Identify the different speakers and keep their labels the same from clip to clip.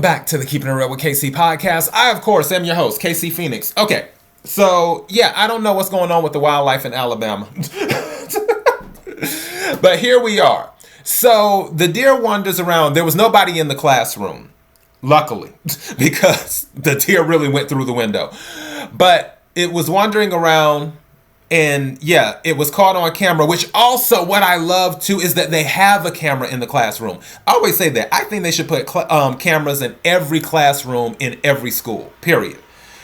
Speaker 1: Back to the Keeping It Real with KC podcast. I, of course, am your host, KC Phoenix. Okay, so yeah, I don't know what's going on with the wildlife in Alabama, but here we are. So the deer wanders around. There was nobody in the classroom, luckily, because the deer really went through the window. But it was wandering around. And yeah, it was caught on camera, which also what I love too is that they have a camera in the classroom. I always say that. I think they should put cameras in every classroom in every school, period.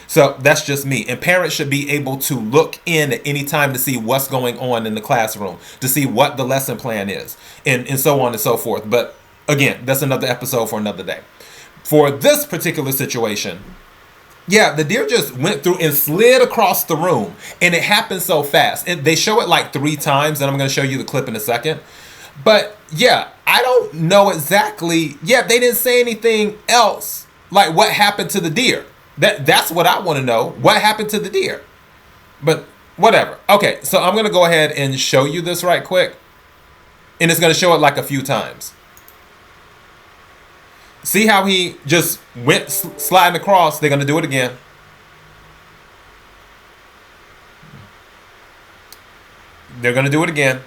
Speaker 1: So that's just me. And parents should be able to look in at any time to see what's going on in the classroom, to see what the lesson plan is, and so on and so forth. But again, that's another episode for another day. For this particular situation, yeah, the deer just went through and slid across the room, and it happened so fast. And they show it like 3 times, and I'm going to show you the clip in a second. But yeah, I don't know exactly. Yeah, they didn't say anything else, like what happened to the deer. That's what I want to know. What happened to the deer? But whatever. Okay, so I'm going to go ahead and show you this right quick, and it's going to show it like a few times. See how he just went sliding across? They're going to do it again. They're going to do it again.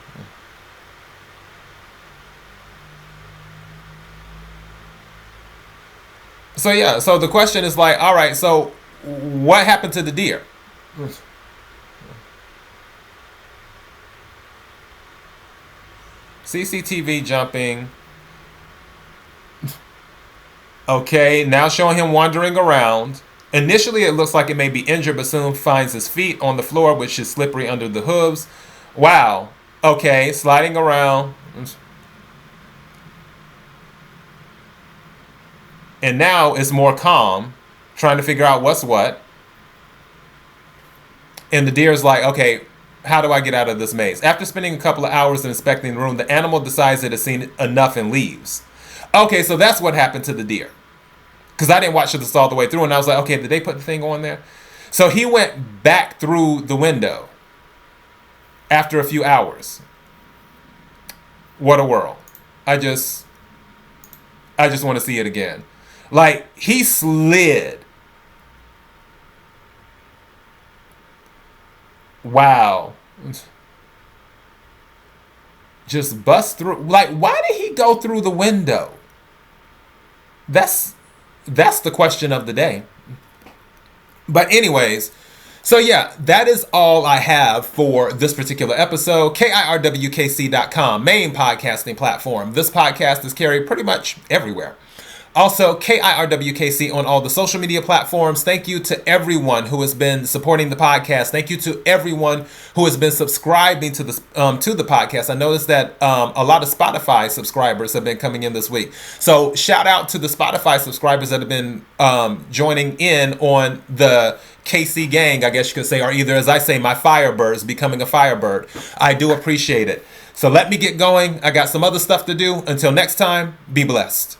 Speaker 1: So yeah, so the question is like, all right, so what happened to the deer? CCTV jumping. Okay, now showing him wandering around. Initially, it looks like it may be injured, but soon finds his feet on the floor, which is slippery under the hooves. Wow. Okay, sliding around. And now it's more calm, trying to figure out what's what. And the deer's like, okay, how do I get out of this maze? After spending a couple of hours inspecting the room, the animal decides it has seen enough and leaves. Okay, so that's what happened to the deer. Because I didn't watch this all the way through, and I was like, okay, did they put the thing on there? So he went back through the window after a few hours. What a world. I just want to see it again. Like, he slid. Wow. Just bust through. Like, why did he go through the window? That's the question of the day. But anyways, so yeah, that is all I have for this particular episode. KIRWKC.com, main podcasting platform. This podcast is carried pretty much everywhere. Also, KIRWKC on all the social media platforms. Thank you to everyone who has been supporting the podcast. Thank you to everyone who has been subscribing to the podcast. I noticed that a lot of Spotify subscribers have been coming in this week. So shout out to the Spotify subscribers that have been joining in on the KC gang, I guess you could say, or either, as I say, my Firebirds, becoming a Firebird. I do appreciate it. So let me get going. I got some other stuff to do. Until next time, be blessed.